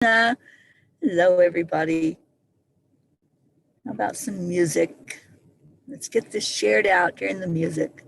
Hello, everybody. How about some music? Let's get this shared out during the music.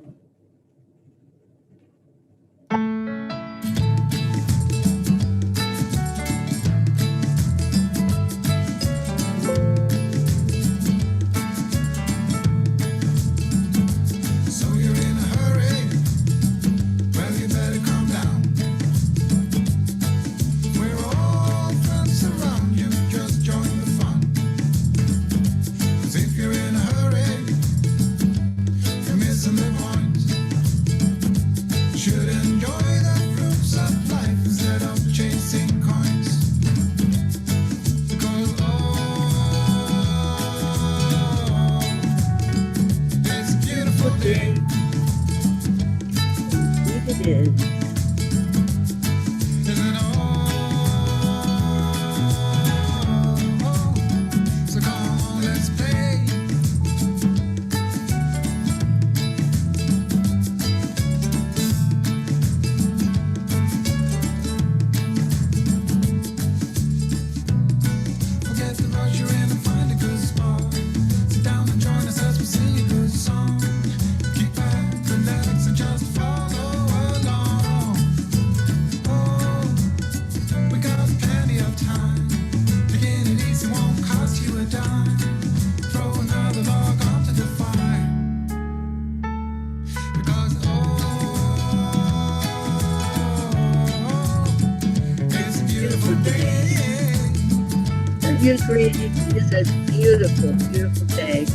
You agree, it's a beautiful, beautiful day.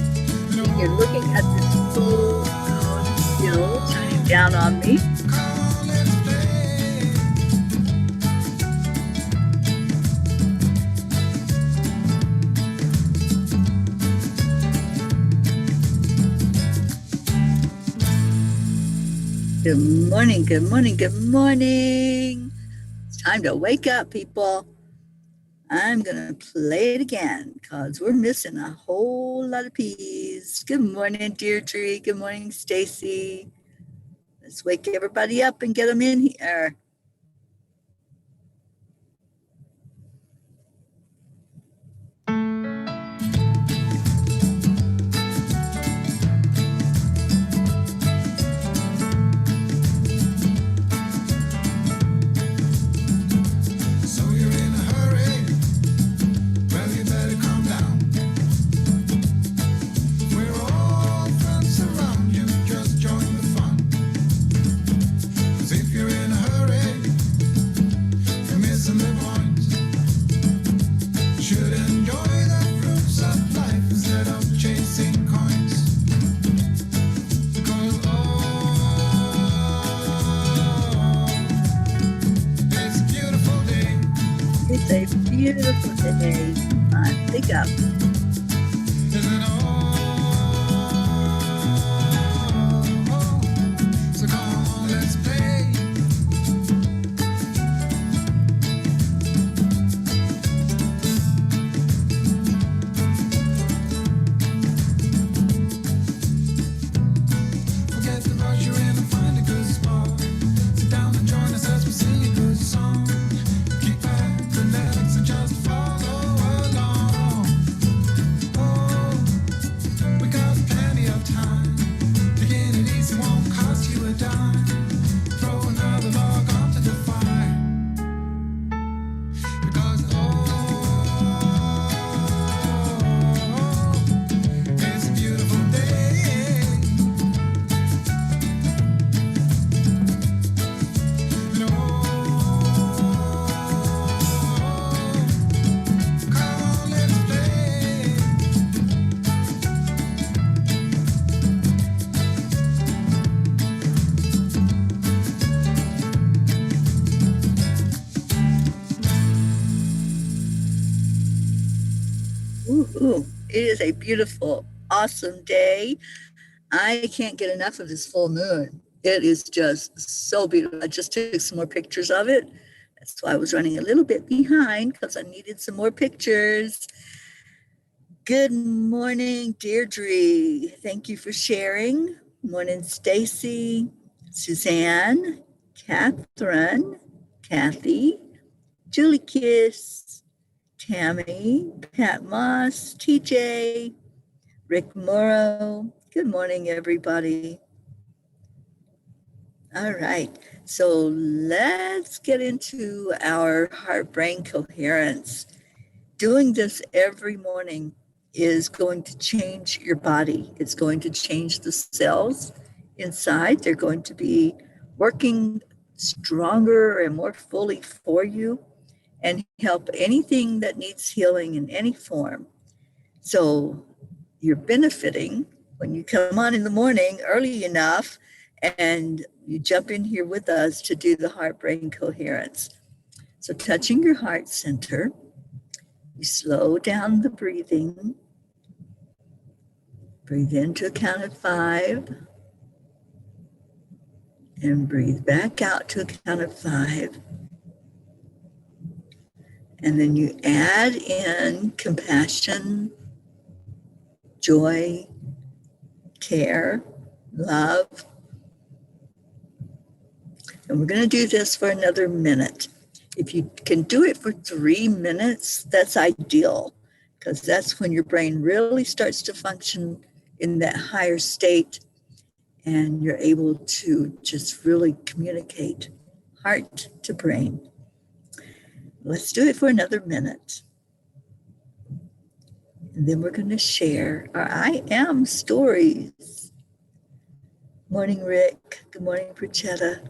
And you're looking at this full moon still shining down on me. Good morning, good morning, good morning. It's time to wake up, people. I'm going to play it again because we're missing a whole lot of peas. Good morning, Deirdre. Good morning, Stacy. Let's wake everybody up and get them in here. It's a beautiful day. Come on, wake up. So come on, let's play. Forget the rush, you're in and find a good spot. Sit down and join us as we sing a good song. Relax and just follow along. Oh, we got plenty of time. Taking it easy won't cost you a dime. Throw another log onto the fire. Because it's a beautiful day. It is a beautiful, awesome day. I can't get enough of this full moon. It is just so beautiful. I just took some more pictures of it. That's why I was running a little bit behind because I needed some more pictures. Good morning, Deirdre. Thank you for sharing. Morning, Stacy, Suzanne, Catherine, Kathy, Julie Kiss, Tammy, Pat Moss, TJ, Rick Morrow. Good morning, everybody. All right, so let's get into our heart-brain coherence. Doing this every morning is going to change your body. It's going to change the cells inside. They're going to be working stronger and more fully for you and help anything that needs healing in any form. So you're benefiting when you come on in the morning early enough and you jump in here with us to do the heart-brain coherence. So touching your heart center, you slow down the breathing. Breathe in to a count of 5 and breathe back out to a count of 5. And then you add in compassion, joy, care, love. And we're going to do this for another minute. If you can do it for 3 minutes, that's ideal, because that's when your brain really starts to function in that higher state and you're able to just really communicate heart to brain. Let's do it for another minute. And then we're going to share our I am stories. Morning, Rick. Good morning, Prachetta.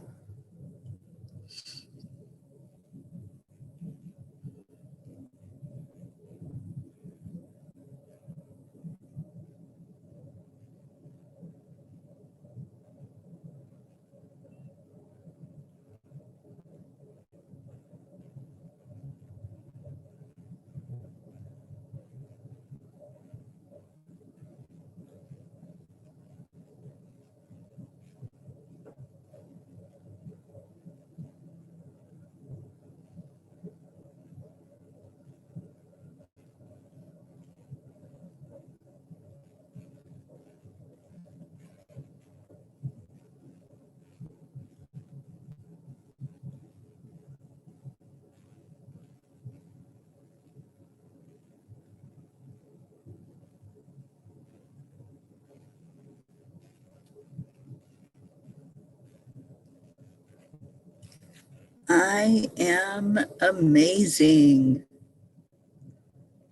I am amazing.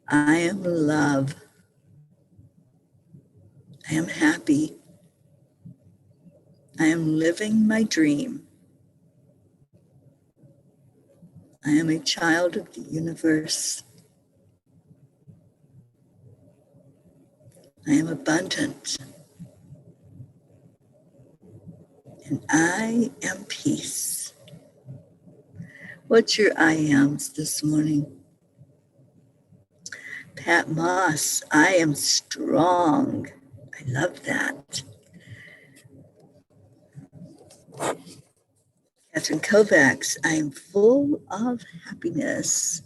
I am love. I am happy. I am living my dream. I am a child of the universe. I am abundant. And I am peace. What's your I ams this morning? Pat Moss, I am strong. I love that. Catherine Kovacs, I am full of happiness.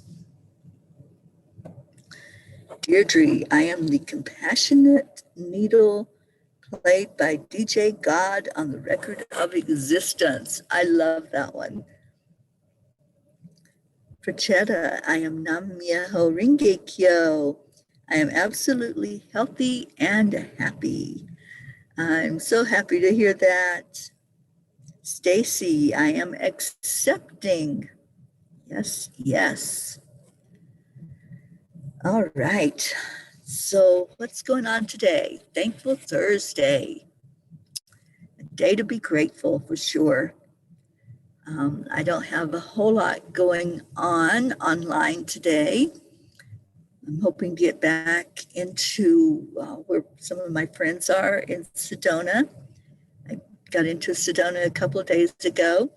Deirdre, I am the compassionate needle played by DJ God on the record of existence. I love that one. Prachetta, I am Nam Myoho Renge Kyo. I am absolutely healthy and happy. I'm so happy to hear that. Stacy, I am accepting. Yes, yes. All right. So what's going on today? Thankful Thursday. A day to be grateful for sure. I don't have a whole lot going on online today. I'm hoping to get back into where some of my friends are in Sedona. I got into Sedona a couple of days ago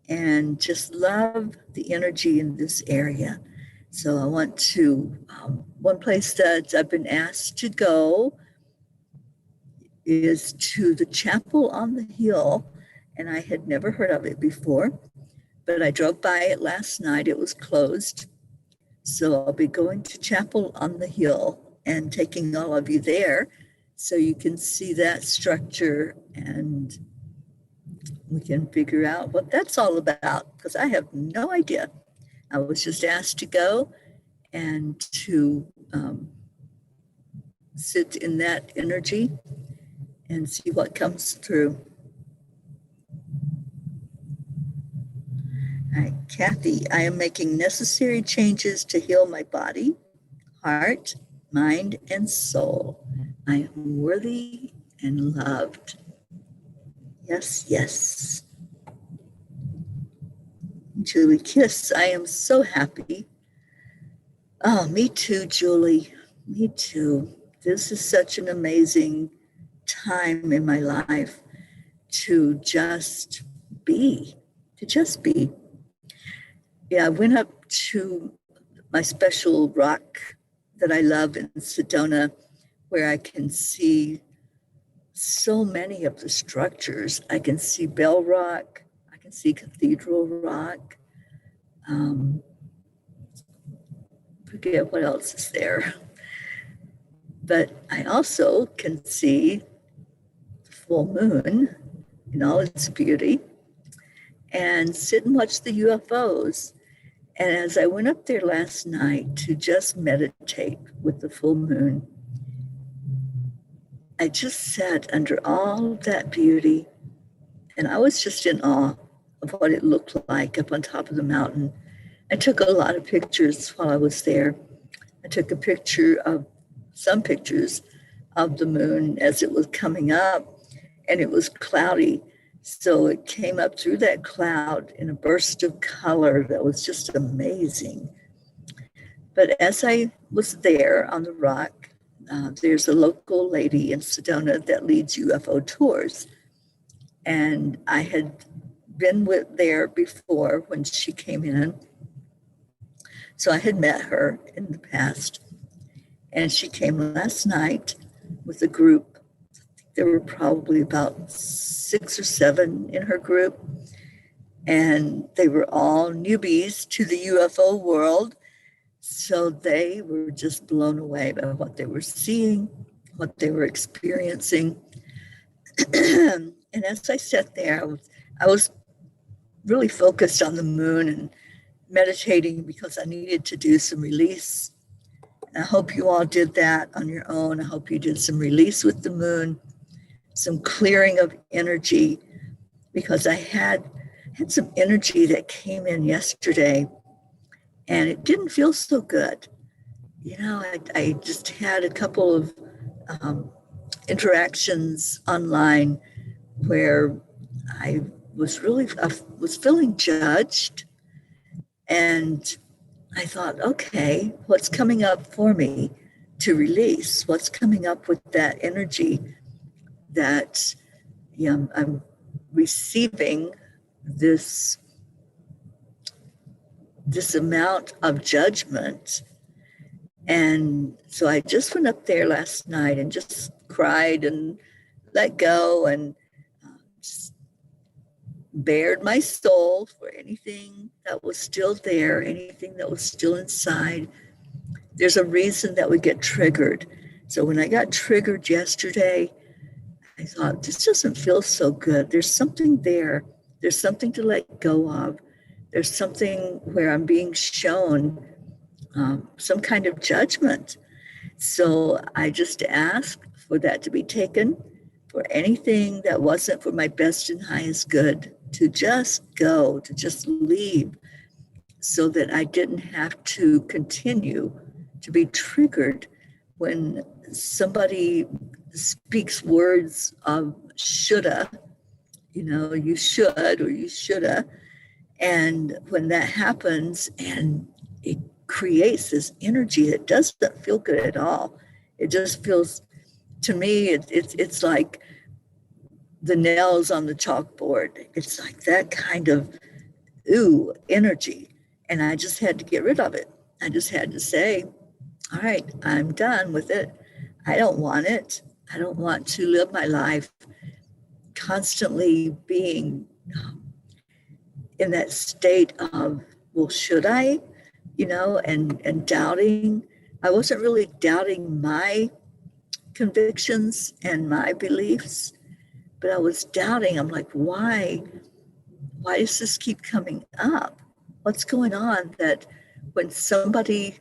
and just love the energy in this area. So I want to, one place that I've been asked to go is to the Chapel on the Hill, and I had never heard of it before, but I drove by it last night. It was closed. So I'll be going to Chapel on the Hill and taking all of you there so you can see that structure and we can figure out what that's all about, because I have no idea. I was just asked to go and to sit in that energy and see what comes through. All right, Kathy, I am making necessary changes to heal my body, heart, mind, and soul. I am worthy and loved. Yes, yes. Julie Kiss, I am so happy. Oh, me too, Julie. Me too. This is such an amazing time in my life to just be, to just be. Yeah, I went up to my special rock that I love in Sedona, where I can see so many of the structures. I can see Bell Rock, I can see Cathedral Rock. Forget what else is there. But I also can see the full moon in all its beauty and sit and watch the UFOs. And as I went up there last night to just meditate with the full moon, I just sat under all that beauty, and I was just in awe of what it looked like up on top of the mountain. I took a lot of pictures while I was there. I took some pictures of the moon as it was coming up, and it was cloudy. So it came up through that cloud in a burst of color that was just amazing. But as I was there on the rock, there's a local lady in Sedona that leads UFO tours. And I had been there before when she came in. So I had met her in the past. And she came last night with a group. There were probably about 6 or 7 in her group. And they were all newbies to the UFO world. So they were just blown away by what they were seeing, what they were experiencing. And as I sat there, I was really focused on the moon and meditating because I needed to do some release. I hope you all did that on your own. I hope you did some release with the moon, some clearing of energy, because I had some energy that came in yesterday and it didn't feel so good. You know, I just had a couple of interactions online where I was feeling judged, and I thought, okay, what's coming up for me to release? What's coming up with that energy that I'm receiving this amount of judgment? And so I just went up there last night and just cried and let go and just bared my soul for anything that was still there, anything that was still inside. There's a reason that we get triggered. So when I got triggered yesterday, I thought, this doesn't feel so good. There's something there. There's something to let go of. There's something where I'm being shown some kind of judgment. So I just asked for that to be taken, for anything that wasn't for my best and highest good to just go, to just leave, so that I didn't have to continue to be triggered when somebody speaks words of shoulda, you should or you shoulda. And when that happens and it creates this energy that doesn't feel good at all, it just feels, to me, it's like the nails on the chalkboard. It's like that kind of energy. And I just had to get rid of it. I just had to say, all right, I'm done with it. I don't want it. I don't want to live my life constantly being in that state of, well, should I, and doubting. I wasn't really doubting my convictions and my beliefs, but I was doubting. I'm like, why does this keep coming up? What's going on that when somebody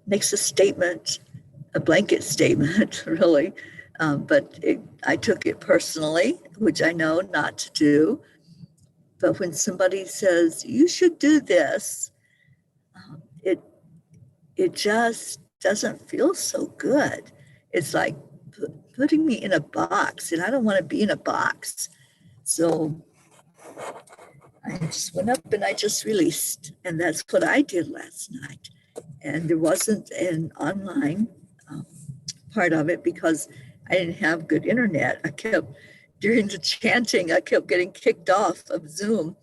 makes a statement, a blanket statement, really. But I took it personally, which I know not to do. But when somebody says, you should do this, it just doesn't feel so good. It's like putting me in a box, and I don't want to be in a box. So I just went up and I just released. And that's what I did last night. And there wasn't an online part of it because I didn't have good internet. During the chanting, I kept getting kicked off of Zoom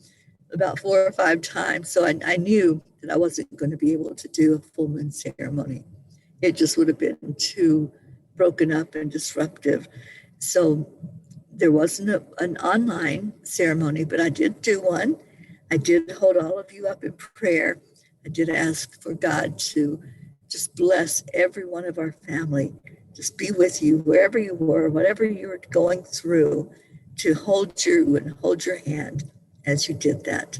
about 4 or 5 times. So I knew that I wasn't going to be able to do a full moon ceremony. It just would have been too broken up and disruptive. So there wasn't an online ceremony, but I did do one. I did hold all of you up in prayer. I did ask for God to just bless every one of our family, just be with you wherever you were, whatever you were going through, to hold you and hold your hand as you did that.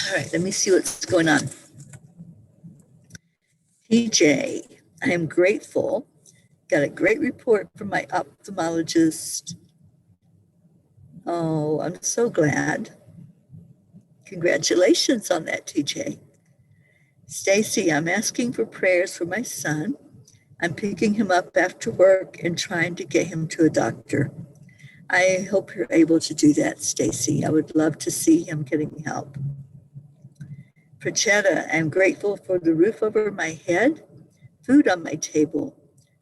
All right, let me see what's going on. TJ, I am grateful. Got a great report from my ophthalmologist. Oh, I'm so glad. Congratulations on that, TJ. Stacy, I'm asking for prayers for my son. I'm picking him up after work and trying to get him to a doctor. I hope you're able to do that, Stacy. I would love to see him getting help. Prachetta, I'm grateful for the roof over my head, food on my table.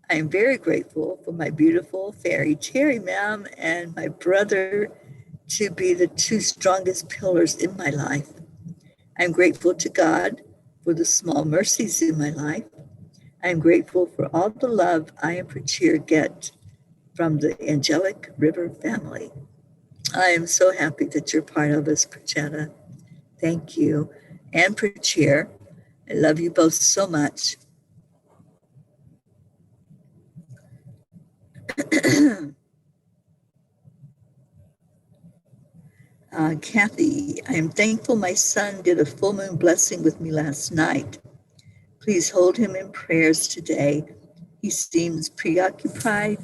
I am very grateful for my beautiful fairy Teri, ma'am, and my brother to be the 2 strongest pillars in my life. I'm grateful to God for the small mercies in my life. I'm grateful for all the love I and Prachir get from the Angelic River Family. I am so happy that you're part of us, Prachetta. Thank you. And Prachir, I love you both so much. Kathy, I am thankful my son did a full moon blessing with me last night. Please hold him in prayers today. He seems preoccupied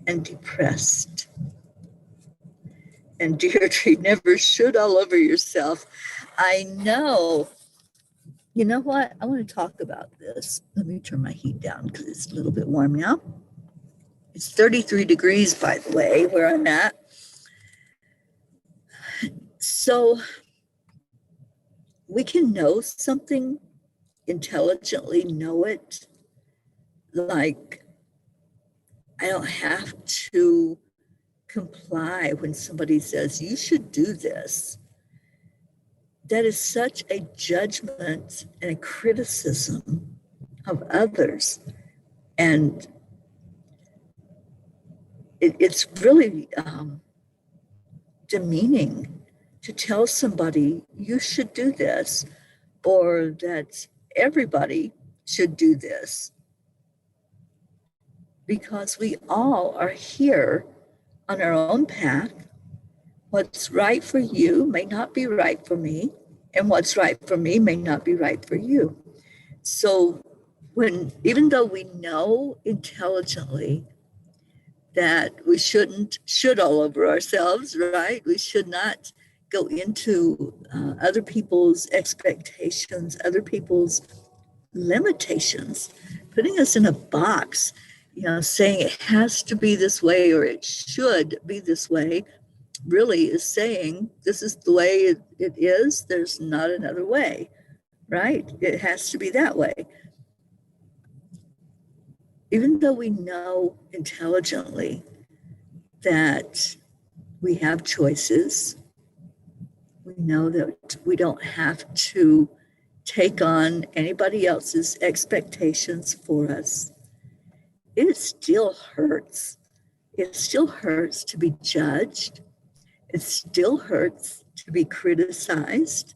and depressed. And Deirdre, never should all over yourself. I know. You know what? I want to talk about this. Let me turn my heat down because it's a little bit warm now. It's 33 degrees, by the way, where I'm at. So we can know something, intelligently know it. Like, I don't have to comply when somebody says, you should do this. That is such a judgment and a criticism of others. And it's really demeaning to tell somebody you should do this or that everybody should do this, because we all are here on our own path. What's right for you may not be right for me, and what's right for me may not be right for you. So even though we know intelligently that we should all over ourselves, right? We should not go into other people's expectations, other people's limitations, putting us in a box, saying it has to be this way or it should be this way, really is saying this is the way it is. There's not another way, right? It has to be that way. Even though we know intelligently that we have choices, we know that we don't have to take on anybody else's expectations for us. It still hurts. It still hurts to be judged. It still hurts to be criticized.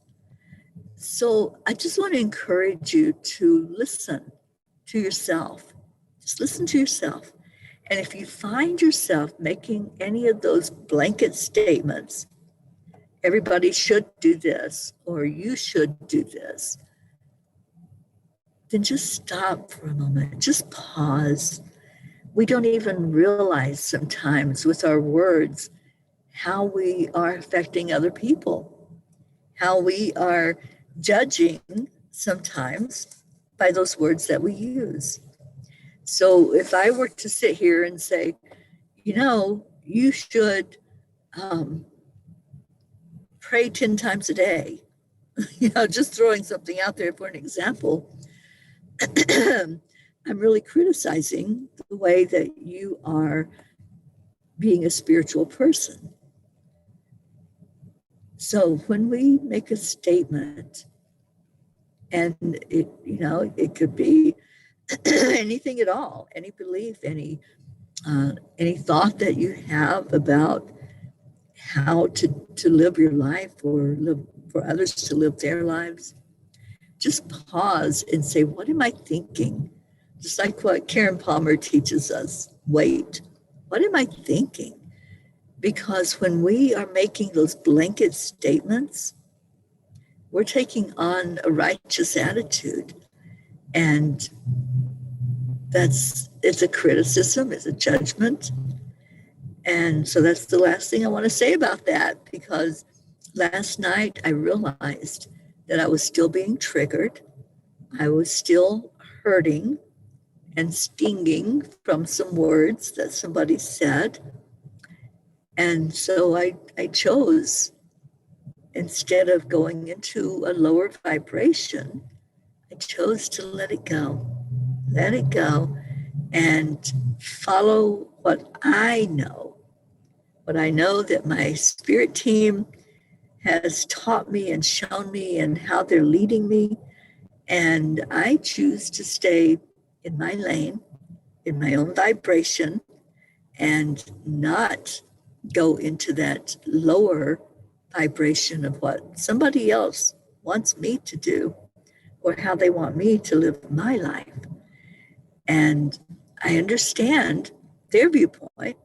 So I just want to encourage you to listen to yourself. Just listen to yourself. And if you find yourself making any of those blanket statements, everybody should do this, or you should do this, then just stop for a moment, just pause. We don't even realize sometimes with our words how we are affecting other people, how we are judging sometimes by those words that we use. So if I were to sit here and say, you should pray 10 times a day, just throwing something out there for an example, I'm really criticizing the way that you are being a spiritual person. So when we make a statement, and it could be anything at all, any belief, any thought that you have about how to live your life or live for others to live their lives, just pause and say, what am I thinking? Just like what Karen Palmer teaches us, wait. What am I thinking? Because when we are making those blanket statements, we're taking on a righteous attitude. And it's a criticism, it's a judgment. And so that's the last thing I want to say about that, because last night I realized that I was still being triggered. I was still hurting and stinging from some words that somebody said. And so I chose, instead of going into a lower vibration, I chose to let it go and follow what I know that my spirit team has taught me and shown me and how they're leading me. And I choose to stay in my lane, in my own vibration, and not go into that lower vibration of what somebody else wants me to do or how they want me to live my life. And I understand their viewpoint,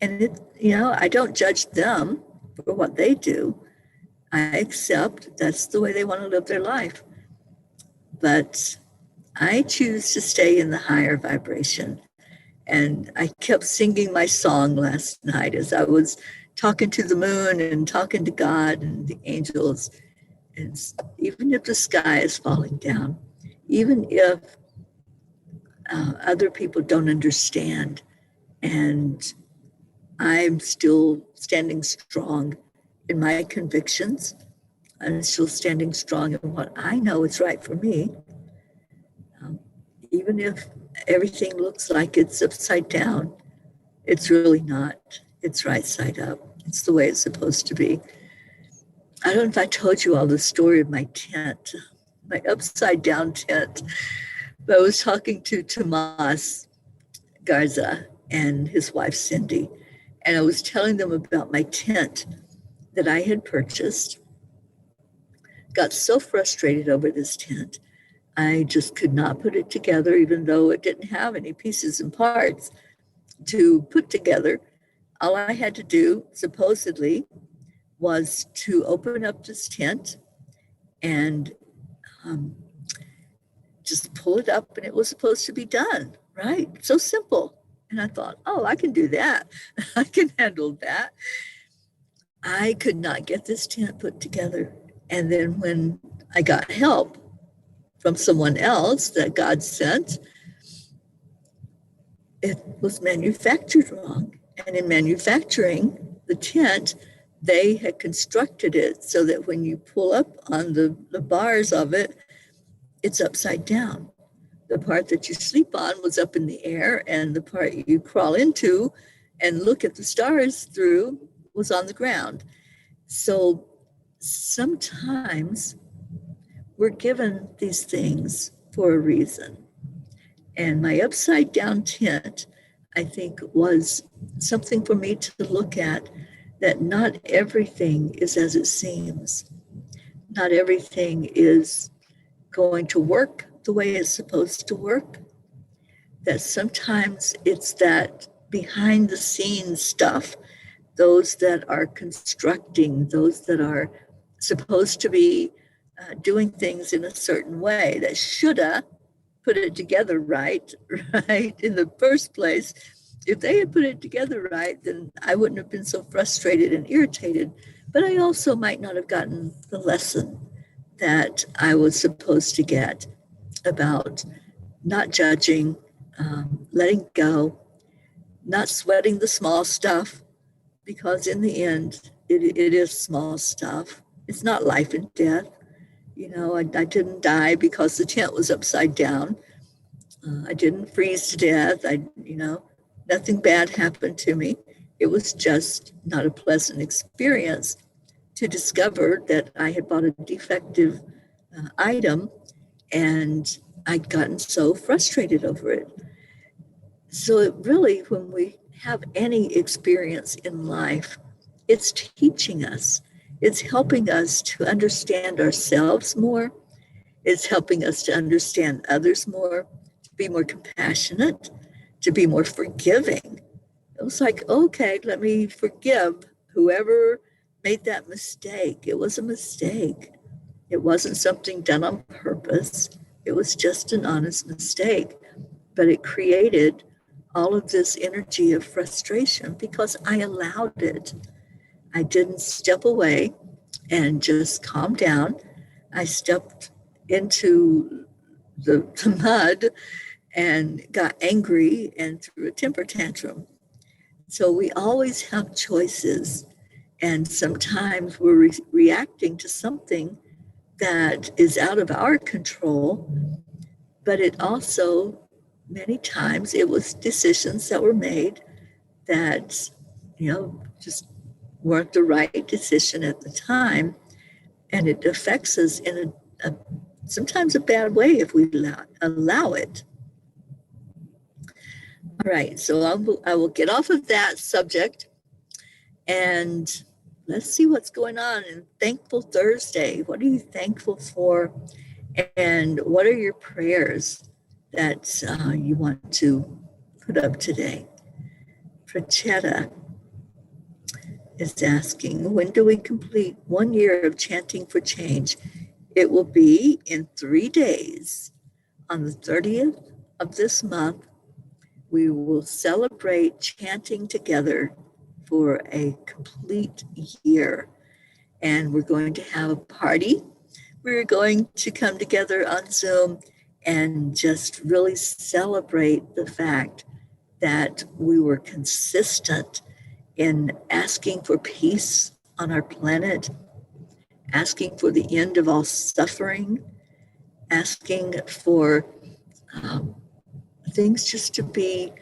and I don't judge them for what they do. I accept that's the way they want to live their life. But I choose to stay in the higher vibration. And I kept singing my song last night as I was talking to the moon and talking to God and the angels. And even if the sky is falling down, even if other people don't understand, and I'm still standing strong in my convictions, I'm still standing strong in what I know is right for me. Even if everything looks like it's upside down, it's really not. It's right side up. It's the way it's supposed to be. I don't know if I told you all the story of my tent, my upside down tent. But I was talking to Tomas Garza and his wife Cindy, and I was telling them about my tent that I had purchased. Got so frustrated over this tent. I just could not put it together, even though it didn't have any pieces and parts to put together. All I had to do, supposedly, was to open up this tent and just pull it up, and it was supposed to be done, right? So simple. And I thought, oh, I can do that. I can handle that. I could not get this tent put together. And then when I got help from someone else that God sent, it was manufactured wrong. And in manufacturing the tent, they had constructed it so that when you pull up on the bars of it, it's upside down. The part that you sleep on was up in the air, and the part you crawl into and look at the stars through was on the ground. So sometimes we're given these things for a reason. And my upside down tent, I think, was something for me to look at, that not everything is as it seems. Not everything is going to work the way it's supposed to work. That sometimes it's that behind the scenes stuff those that are constructing, those that are supposed to be doing things in a certain way, that shoulda put it together right, right, in the first place. If they had put it together right, then I wouldn't have been so frustrated and irritated. But I also might not have gotten the lesson that I was supposed to get about not judging, letting go, not sweating the small stuff, because in the end, it is small stuff. It's not life and death. You know, I didn't die because the tent was upside down. I didn't freeze to death. Nothing bad happened to me. It was just not a pleasant experience to discover that I had bought a defective item, and I'd gotten so frustrated over it. So it really, when we have any experience in life, it's teaching us. It's helping us to understand ourselves more. It's helping us to understand others more, to be more compassionate, to be more forgiving. It was like, okay, let me forgive whoever made that mistake. It was a mistake. It wasn't something done on purpose. It was just an honest mistake. But it created all of this energy of frustration because I allowed it. I didn't step away and just calm down. I stepped into the mud and got angry and threw a temper tantrum. So we always have choices. And sometimes we're reacting to something that is out of our control, but it also, many times, it was decisions that were made that, just weren't the right decision at the time. And it affects us in sometimes a bad way if we allow it. All right, so I will get off of that subject and let's see what's going on in Thankful Thursday. What are you thankful for? And what are your prayers that you want to put up today? Prachetta is asking, when do we complete 1 year of chanting for change? It will be in 3 days. On the 30th of this month, we will celebrate chanting together for a complete year. And we're going to have a party. We're going to come together on Zoom and just really celebrate the fact that we were consistent in asking for peace on our planet, asking for the end of all suffering, asking for things just to be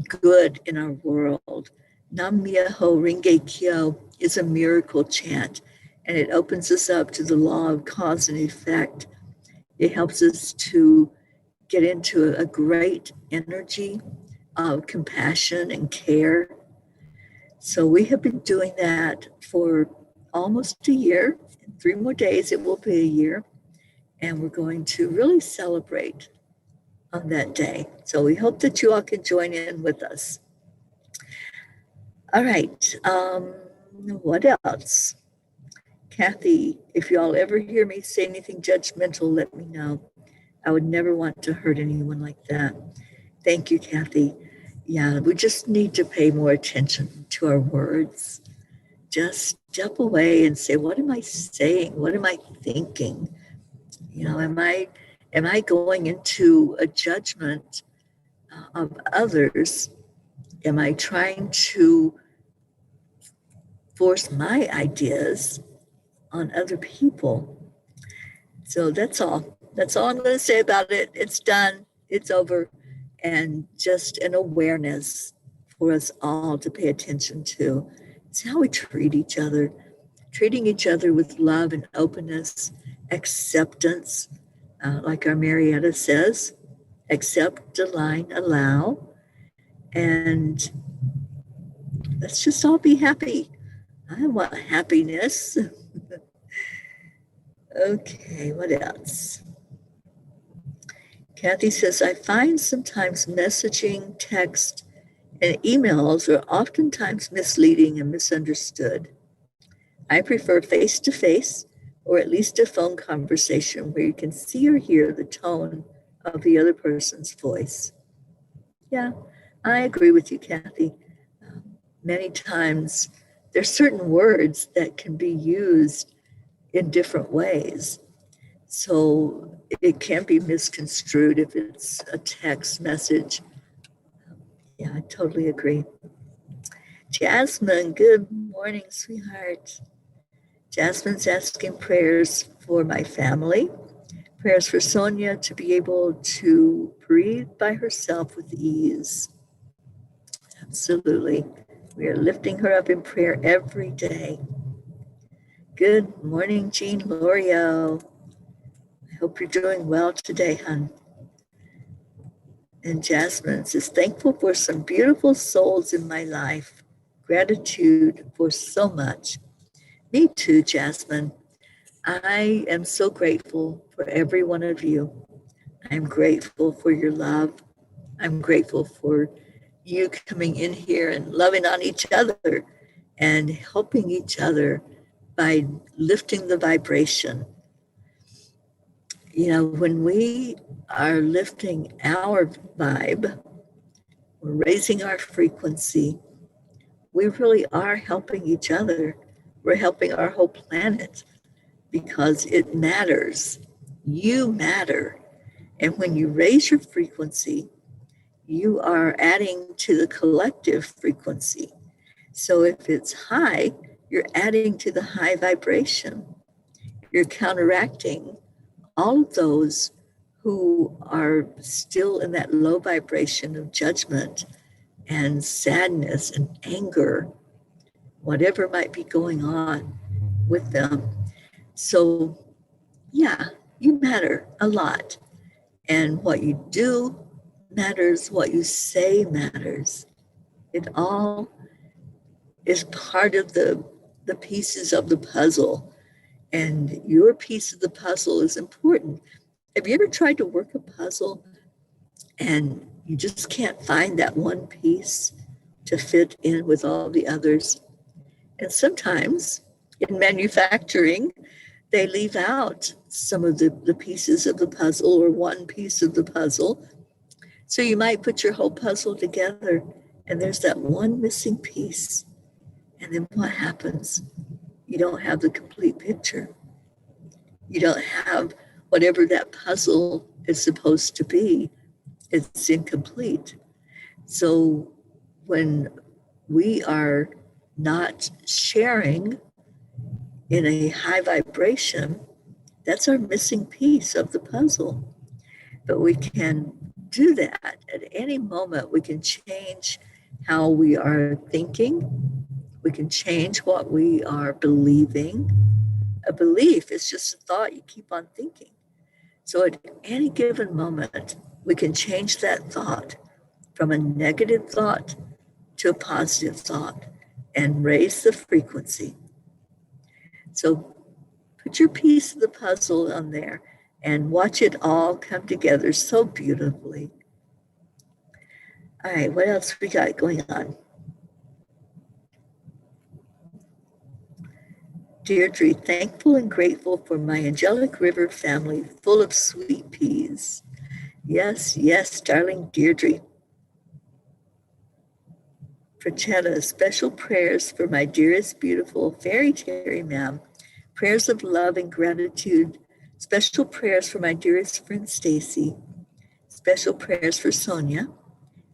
good in our world. Nam Myoho Renge Kyo is a miracle chant, and it opens us up to the law of cause and effect. It helps us to get into a great energy of compassion and care. So we have been doing that for almost a year. In 3 more days, it will be a year. And we're going to really celebrate on that day. So we hope that you all can join in with us. All right. What else? Kathy, if y'all ever hear me say anything judgmental, let me know. I would never want to hurt anyone like that. Thank you, Kathy. Yeah, we just need to pay more attention to our words. Just step away and say, what am I saying? What am I thinking? Am I going into a judgment of others? Am I trying to force my ideas on other people? So that's all. That's all I'm going to say about it. It's done. It's over. And just an awareness for us all to pay attention to. It's how we treat each other, treating each other with love and openness, acceptance, like our Marietta says, accept, align, allow, and let's just all be happy. I want happiness. Okay, what else? Kathy says, I find sometimes messaging, text, and emails are oftentimes misleading and misunderstood. I prefer face-to-face or at least a phone conversation where you can see or hear the tone of the other person's voice. Yeah, I agree with you, Kathy. Many times there's certain words that can be used in different ways. So it can be misconstrued if it's a text message. Yeah, I totally agree. Jasmine, good morning, sweetheart. Jasmine's asking prayers for my family, prayers for Sonia to be able to breathe by herself with ease. Absolutely. We are lifting her up in prayer every day. Good morning, Jean Lorio. I hope you're doing well today, hon. And Jasmine says, thankful for some beautiful souls in my life. Gratitude for so much. Me too, Jasmine. I am so grateful for every one of you. I'm grateful for your love. I'm grateful for you coming in here and loving on each other and helping each other by lifting the vibration. You know, when we are lifting our vibe, we're raising our frequency, we really are helping each other. We're helping our whole planet because it matters. You matter. And when you raise your frequency, you are adding to the collective frequency. So if it's high, you're adding to the high vibration. You're counteracting all of those who are still in that low vibration of judgment and sadness and anger, whatever might be going on with them. So, yeah, you matter a lot. And what you do matters, what you say matters. It all is part of the pieces of the puzzle. And your piece of the puzzle is important. Have you ever tried to work a puzzle and you just can't find that one piece to fit in with all the others? And sometimes in manufacturing, they leave out some of the pieces of the puzzle or one piece of the puzzle. So you might put your whole puzzle together and there's that one missing piece. And then what happens? You don't have the complete picture. You don't have whatever that puzzle is supposed to be. It's incomplete. So when we are not sharing in a high vibration, that's our missing piece of the puzzle. But we can do that at any moment. We can change how we are thinking. We can change what we are believing. A belief is just a thought you keep on thinking. So at any given moment, we can change that thought from a negative thought to a positive thought and raise the frequency. So put your piece of the puzzle on there and watch it all come together so beautifully. All right, what else we got going on? Deirdre, thankful and grateful for my Angelic River family full of sweet peas. Yes, yes, darling Deirdre. Prachetta, special prayers for my dearest, beautiful fairy Teri, ma'am. Prayers of love and gratitude. Special prayers for my dearest friend Stacy. Special prayers for Sonia.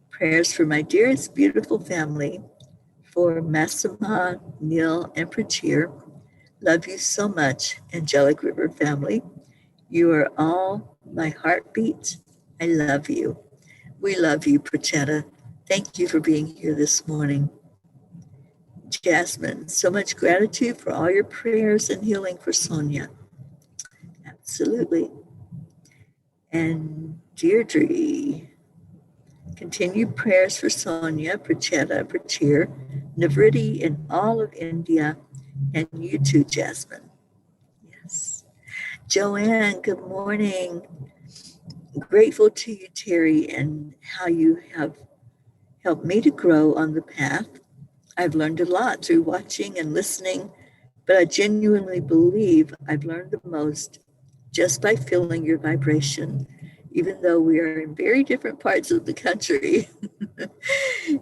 Prayers for my dearest, beautiful family. For Massima, Neil, and Prachir. Love you so much, Angelic River family. You are all my heartbeat. I love you. We love you, Prachetta. Thank you for being here this morning. Jasmine, so much gratitude for all your prayers and healing for Sonia. Absolutely. And Deirdre, continued prayers for Sonia, Prachetta, Prachir, Navriti, and all of India, and you too, Jasmine. Yes. Joanne, good morning. Grateful to you, Teri, and how you have helped me to grow on the path. I've learned a lot through watching and listening, but I genuinely believe I've learned the most just by feeling your vibration, even though we are in very different parts of the country.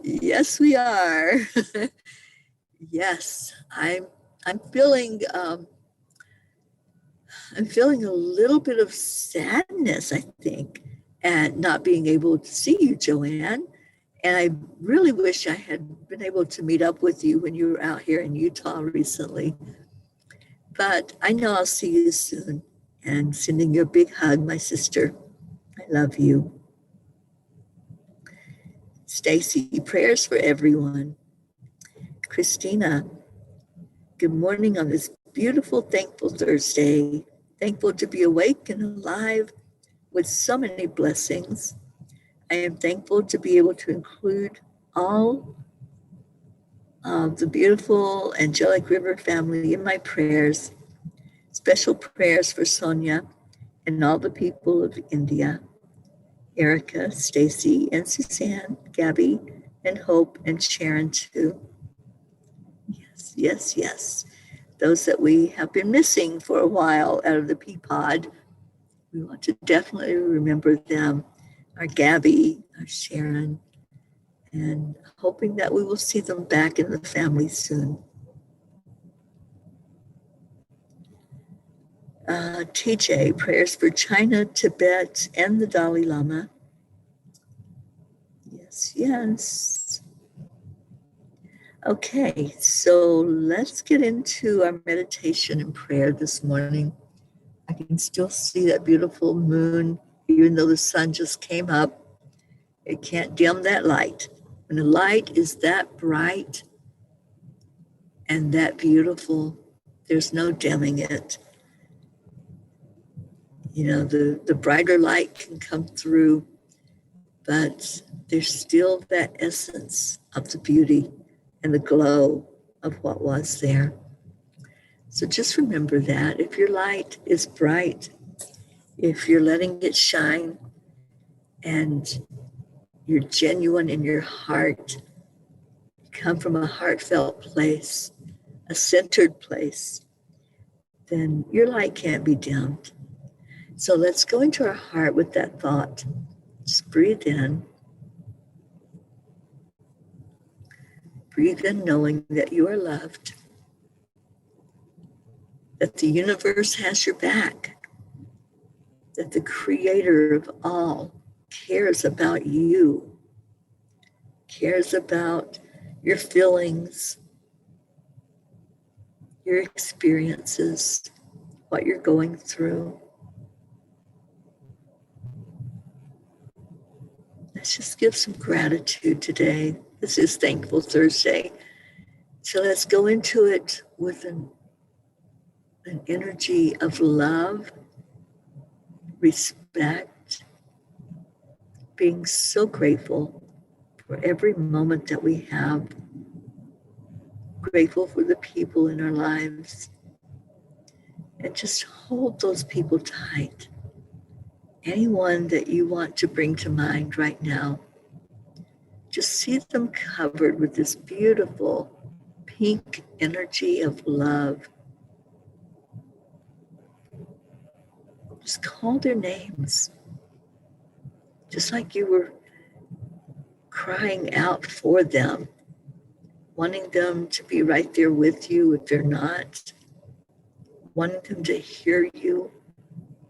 Yes, we are. Yes, I'm feeling I'm feeling a little bit of sadness, I think, at not being able to see you, Joanne. And I really wish I had been able to meet up with you when you were out here in Utah recently. But I know I'll see you soon. And sending you a big hug, my sister. I love you. Stacy, prayers for everyone. Christina, good morning on this beautiful, thankful Thursday. Thankful to be awake and alive with so many blessings. I am thankful to be able to include all of the beautiful Angelic River family in my prayers. Special prayers for Sonia and all the people of India. Erica, Stacy, and Suzanne, Gabby, and Hope, and Sharon too. Yes, yes, yes. Those that we have been missing for a while out of the Peapod, we want to definitely remember them. Our Gabby, our Sharon, and hoping that we will see them back in the family soon. TJ, prayers for China, Tibet, and the Dalai Lama. Yes, yes. Okay, so let's get into our meditation and prayer this morning. I can still see that beautiful moon, even though the sun just came up. It can't dim that light. When the light is that bright and that beautiful, there's no dimming it. You know, the brighter light can come through, but there's still that essence of the beauty and the glow of what was there. So just remember that if your light is bright, if you're letting it shine and you're genuine in your heart, you come from a heartfelt place, a centered place, then your light can't be dimmed. So let's go into our heart with that thought. Just breathe in. Breathe in knowing that you are loved, that the universe has your back, that the creator of all cares about you, cares about your feelings, your experiences, what you're going through. Let's just give some gratitude today. This is Thankful Thursday. So let's go into it with an energy of love, respect, being so grateful for every moment that we have, grateful for the people in our lives, and just hold those people tight. Anyone that you want to bring to mind right now, just see them covered with this beautiful pink energy of love. Just call their names, just like you were crying out for them, wanting them to be right there with you if they're not, wanting them to hear you,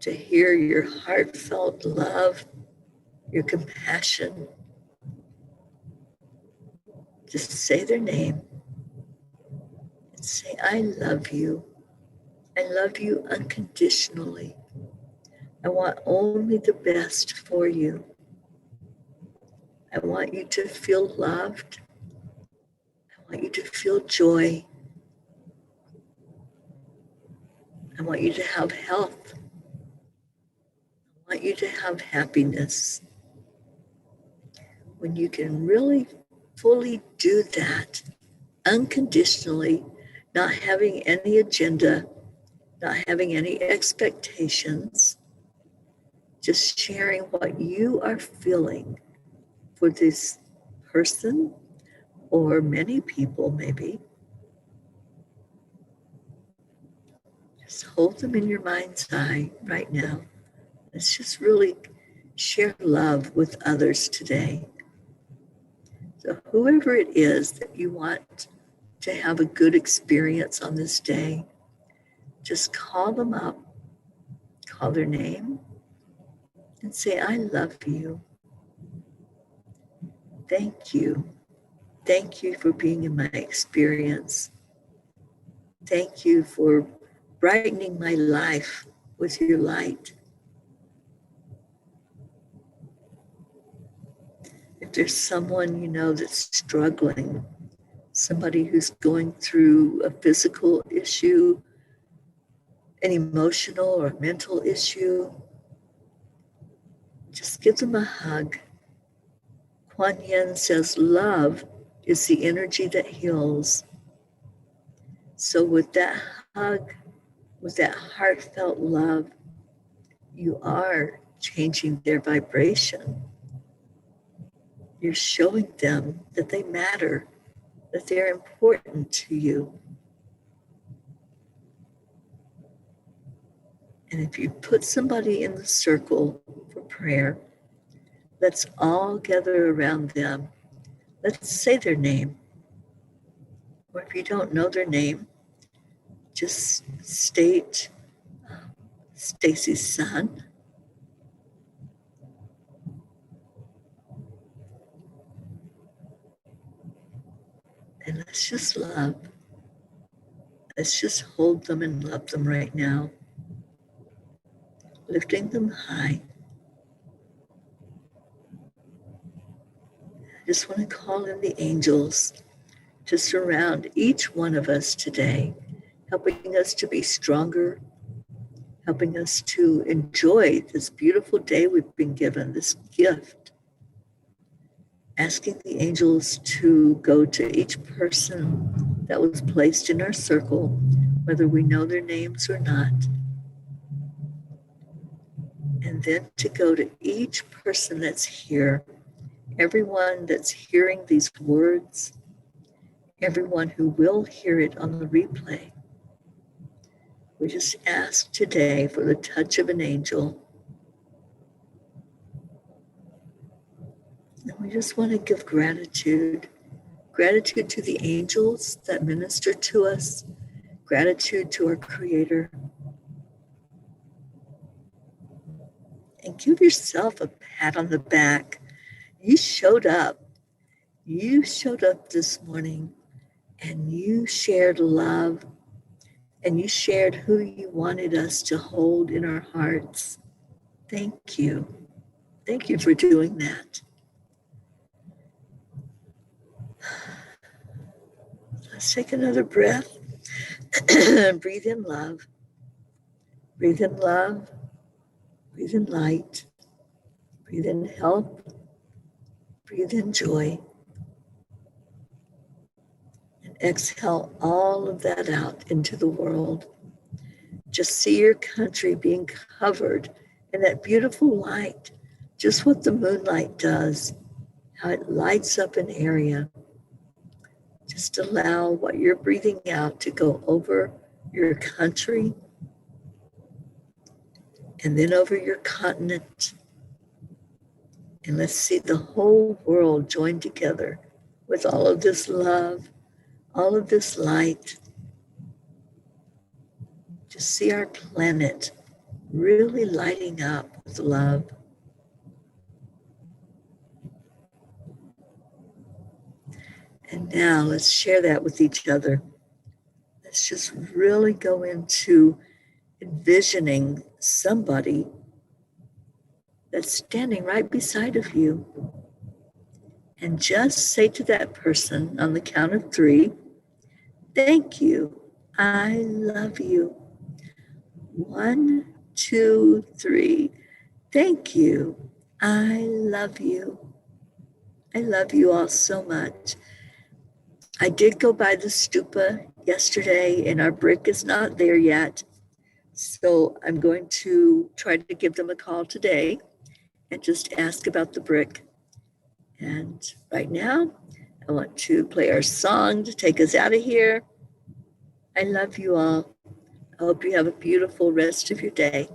to hear your heartfelt love, your compassion. Just say their name and say, I love you. I love you unconditionally. I want only the best for you. I want you to feel loved. I want you to feel joy. I want you to have health. I want you to have happiness. When you can really fully do that, unconditionally, not having any agenda, not having any expectations, just sharing what you are feeling for this person or many people maybe. Just hold them in your mind's eye right now. Let's just really share love with others today. So whoever it is that you want to have a good experience on this day, just call them up, call their name, and say, I love you. Thank you. Thank you for being in my experience. Thank you for brightening my life with your light. If there's someone you know that's struggling, somebody who's going through a physical issue, an emotional or mental issue, just give them a hug. Kuan Yin says love is the energy that heals. So with that hug, with that heartfelt love, you are changing their vibration. You're showing them that they matter, that they're important to you. And if you put somebody in the circle for prayer, let's all gather around them. Let's say their name. Or if you don't know their name, just state Stacy's son. And let's just love. Let's just hold them and love them right now, lifting them high. I just want to call in the angels to surround each one of us today, helping us to be stronger, helping us to enjoy this beautiful day we've been given, this gift. Asking the angels to go to each person that was placed in our circle, whether we know their names or not. And then to go to each person that's here, everyone that's hearing these words, everyone who will hear it on the replay. We just ask today for the touch of an angel. And we just want to give gratitude. Gratitude to the angels that minister to us. Gratitude to our Creator. And give yourself a pat on the back. You showed up. You showed up this morning and you shared love and you shared who you wanted us to hold in our hearts. Thank you. Thank you for doing that. Let's take another breath. Breathe in love. Breathe in love. Breathe in light. Breathe in help. Breathe in joy. And exhale all of that out into the world. Just see your country being covered in that beautiful light, just what the moonlight does, how it lights up an area. Just allow what you're breathing out to go over your country and then over your continent. And let's see the whole world join together with all of this love, all of this light. Just see our planet really lighting up with love. And now let's share that with each other. Let's just really go into envisioning somebody that's standing right beside of you. And just say to that person on the count of 3, thank you, I love you. 1, 2, 3. Thank you, I love you. I love you all so much. I did go by the stupa yesterday and our brick is not there yet. So I'm going to try to give them a call today and just ask about the brick. And right now, I want to play our song to take us out of here. I love you all. I hope you have a beautiful rest of your day.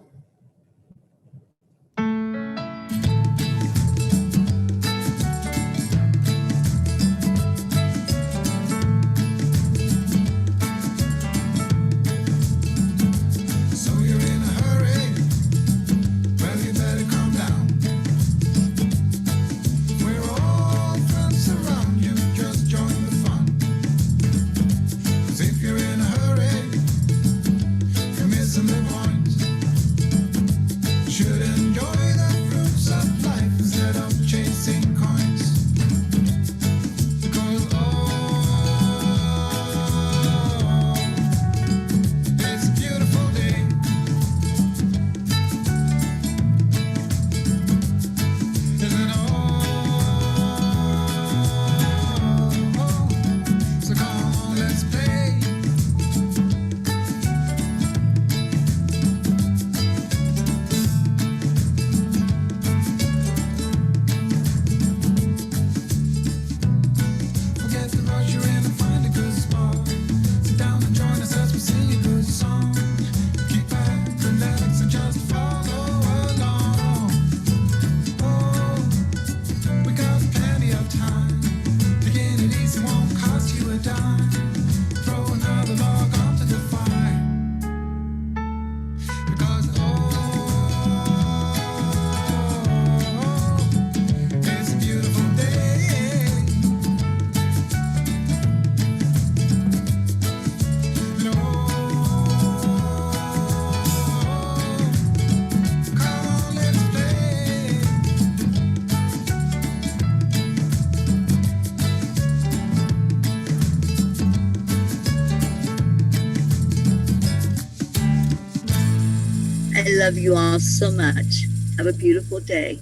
I love you all so much. Have a beautiful day.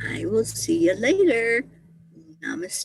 I will see you later. Namaste.